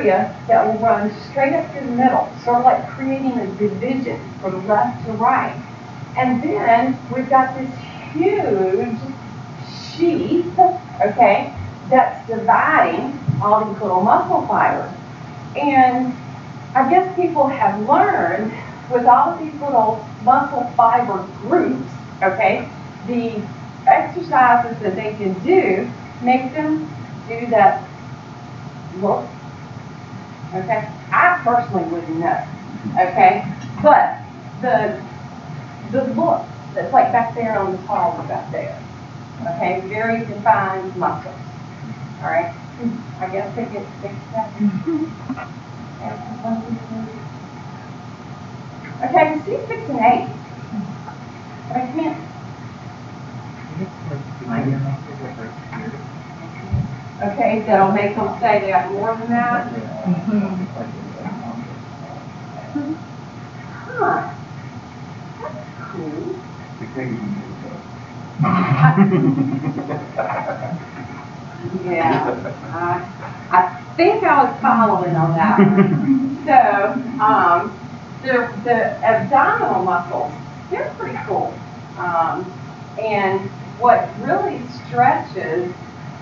area that will run straight up through the middle, sort of like creating a division from left to right. And then we've got this huge sheath, okay, that's dividing all these little muscle fibers. And I guess people have learned with all of these little muscle fiber groups, okay, the exercises that they can do make them do that look. Okay, I personally wouldn't know. Okay, but the look that's like back there on the collar back there. Okay, very defined muscles. All right, I guess they get fixed up. Okay, you see 6 and 8, but I can't. Okay, that'll make them say they got more than that. Huh. That's cool. Yeah, I think I was following on that one. So, the abdominal muscles, they're pretty cool. And what really stretches,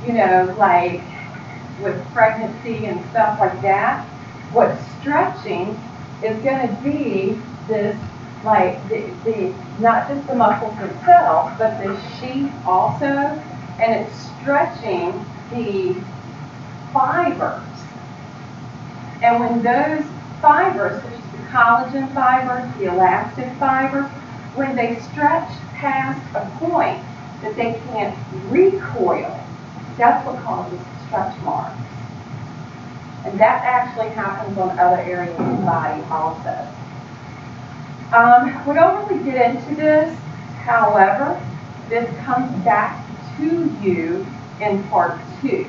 you know, like with pregnancy and stuff like that, what's stretching is going to be this, like the not just the muscles themselves, but the sheath also, and it's stretching the fibers. And when those fibers, such as the collagen fibers, the elastic fibers, when they stretch past a point that they can't recoil, that's what causes stretch marks. And that actually happens on other areas of the body also. We don't really get into this, however, this comes back to you in part 2.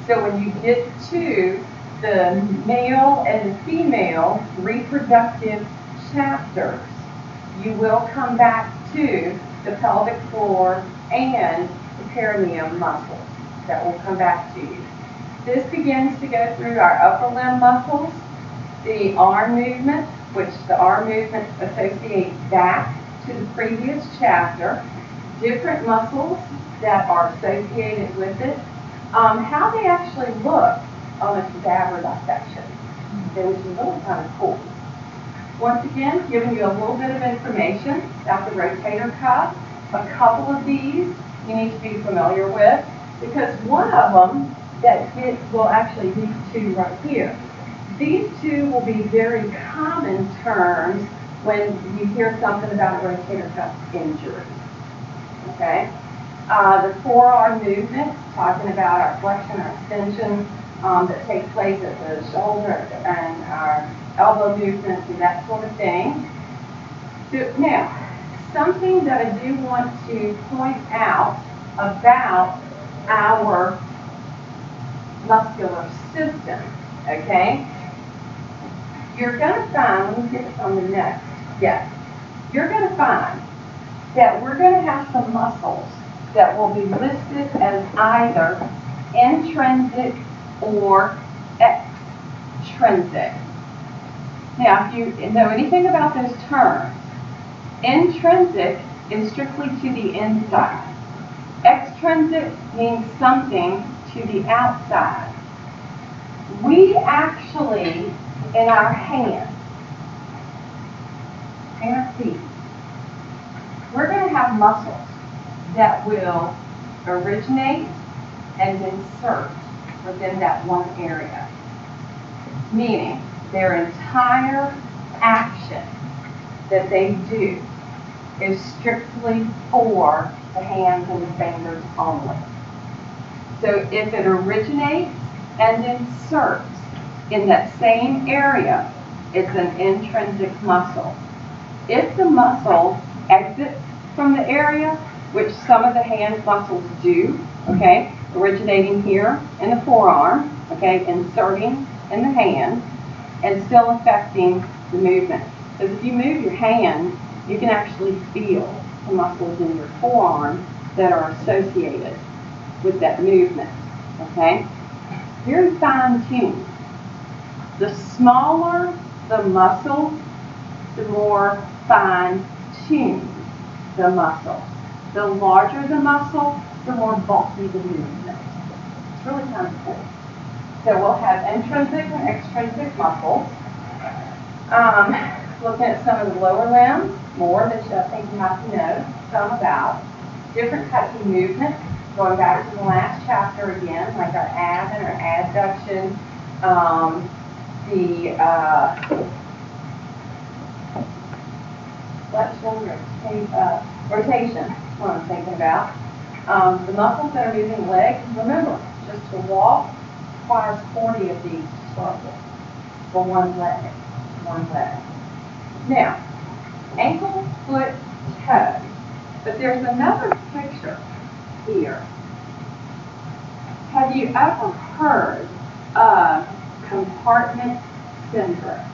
So when you get to the male and the female reproductive chapters, you will come back to the pelvic floor and the perineum muscles. That will come back to you. This begins to go through our upper limb muscles, the arm movement, which the arm movement associates back to the previous chapter, different muscles that are associated with it, how they actually look on a cadaver dissection, which is really kind of cool. Once again, giving you a little bit of information about the rotator cuff. A couple of these you need to be familiar with, because one of them that will actually these 2 right here. These 2 will be very common terms when you hear something about a rotator cuff injury. Okay? The forearm movement, talking about our flexion, our extension that takes place at the shoulder and our elbow movements and that sort of thing. So now, something that I do want to point out about our muscular system, okay? You're going to find, let me get this on the next, yes. You're going to find that we're going to have some muscles that will be listed as either intrinsic or extrinsic. Now, if you know anything about those terms, intrinsic is strictly to the inside. Extrinsic means something to the outside. We actually, in our hands and our feet, we're going to have muscles that will originate and insert within that one area. Meaning, their entire action that they do is strictly for the hands and the fingers only. So if it originates and inserts in that same area, it's an intrinsic muscle. If the muscle exits from the area, which some of the hand muscles do, okay, originating here in the forearm, okay, inserting in the hand, and still affecting the movement. Because if you move your hand, you can actually feel the muscles in your forearm that are associated with that movement, okay? Very fine-tuned. The smaller the muscle, the more fine-tuned the muscle. The larger the muscle, the more bulky the movement. It's really kind of cool. So we'll have intrinsic and extrinsic muscles. Looking at some of the lower limbs, more that I think you have to know some about. Different types of movement, going back to the last chapter again, like our ab and our adduction, the rotation, that's what I'm thinking about. The muscles that are moving the legs, remember, just to walk requires 40 of these to start with for one leg. Now, ankle, foot, toe. But there's another picture here. Have you ever heard of compartment syndrome?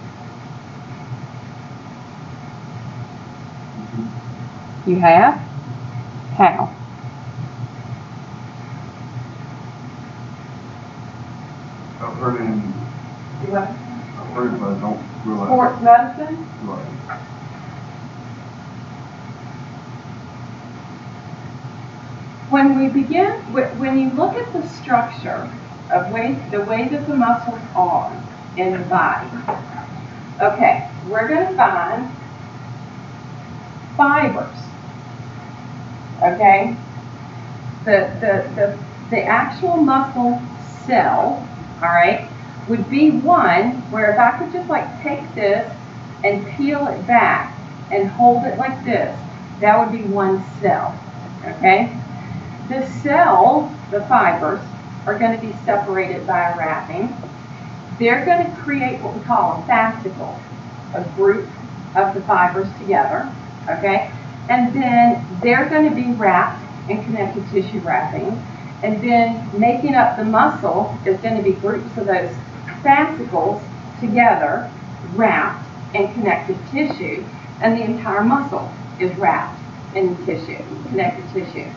You have? How? I've heard in. What? I've heard it, but I don't realize. Sports medicine? Right. When we begin, when you look at the structure of the way that the muscles are in the body, okay, we're going to find fibers, okay? The actual muscle cell, all right, would be one where if I could just like take this and peel it back and hold it like this, that would be one cell, okay? The cells, the fibers, are going to be separated by a wrapping. They're going to create what we call a fascicle, a group of the fibers together, okay? And then they're going to be wrapped in connective tissue wrapping. And then making up the muscle is going to be groups of those fascicles together, wrapped in connective tissue. And the entire muscle is wrapped in tissue, connective tissue.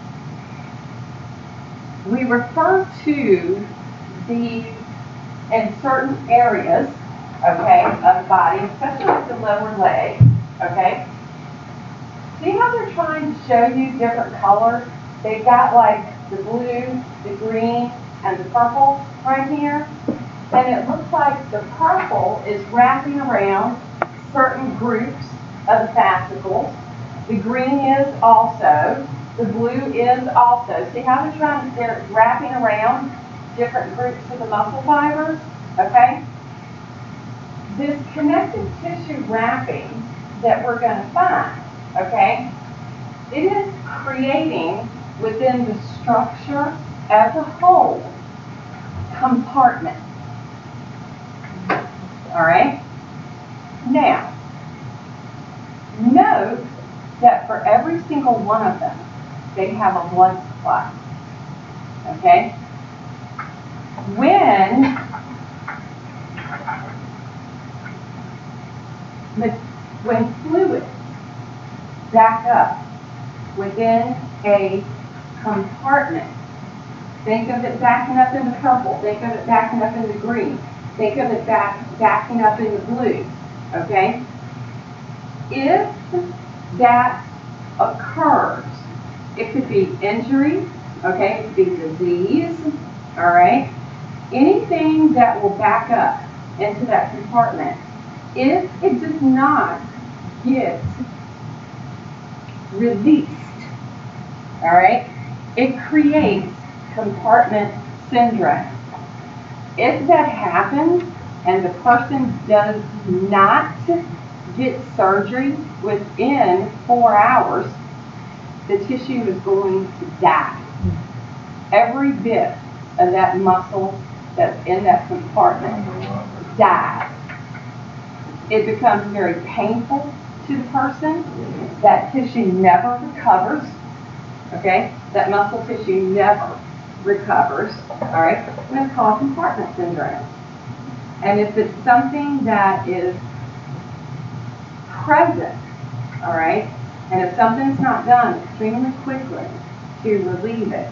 We refer to these in certain areas, okay, of the body, especially like the lower leg, okay. See how they're trying to show you different colors? They've got like the blue, the green, and the purple right here. And it looks like the purple is wrapping around certain groups of the fascicles. The green is also. The blue is also. See how they're wrapping around different groups of the muscle fibers? Okay? This connective tissue wrapping that we're going to find, okay, it is creating within the structure as a whole compartments. All right? Now, note that for every single one of them, they have a blood supply. Okay? When fluids back up within a compartment, think of it backing up in the purple, think of it backing up in the green, think of it backing up in the blue. Okay? If that occurs, it could be injury, okay, it could be disease, all right? Anything that will back up into that compartment, if it does not get released, all right, it creates compartment syndrome. If that happens and the person does not get surgery within 4 hours, the tissue is going to die. Every bit of that muscle that's in that compartment dies. It becomes very painful to the person. That tissue never recovers. Okay? That muscle tissue never recovers. All right? And it's called compartment syndrome. And if it's something that is present, all right, and if something's not done extremely quickly to relieve it,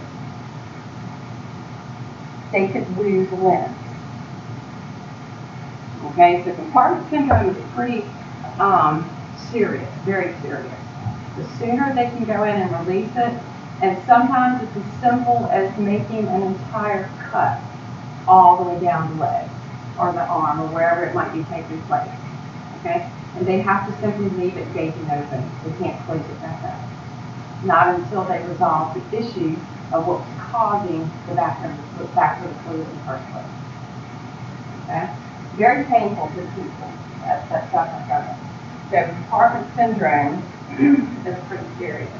they could lose limbs. Okay, so compartment syndrome is pretty serious, very serious. The sooner they can go in and release it, and sometimes it's as simple as making an entire cut all the way down the leg or the arm or wherever it might be taking place. Okay, and they have to simply leave it gaping open. They can't close it back up. Not until they resolve the issue of what's causing the back of the fluid in the first place. Okay? Very painful to people. That's suffering from it. So compartment syndrome is pretty serious.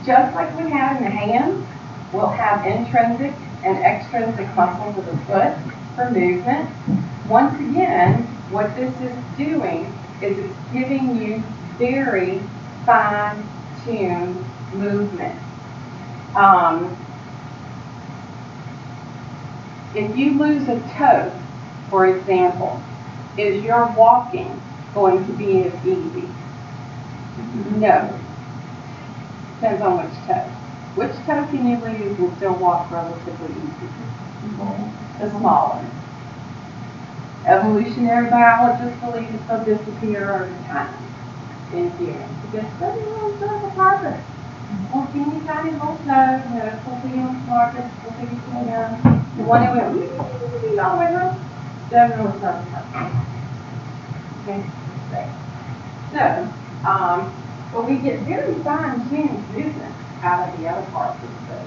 Just like we have in the hands, we'll have intrinsic and extrinsic muscles of the foot for movement. Once again, what this is doing is it's giving you very fine-tuned movement. If you lose a toe, for example, is your walking going to be as easy? No. Depends on which toe. Which toe can you lose and still walk relatively easy? The small one. Evolutionary biologists believe that they'll disappear over time in humans. Because they don't serve a purpose. Well, teeny tiny little toe, fulfilling smartness, fulfilling the one that went all the way around, doesn't really serve a purpose. Okay? So, but we get very fine-tuned movement out of the other parts of the foot.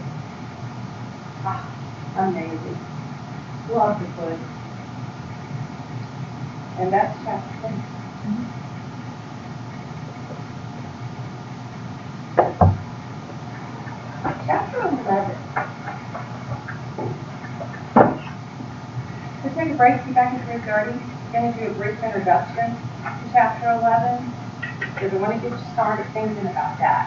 Amazing. Love the foot. And that's chapter 10. Chapter 11. Let's take a break, get back into group 30. I'm going to do a brief introduction to chapter 11. Because I want to get you started thinking about that.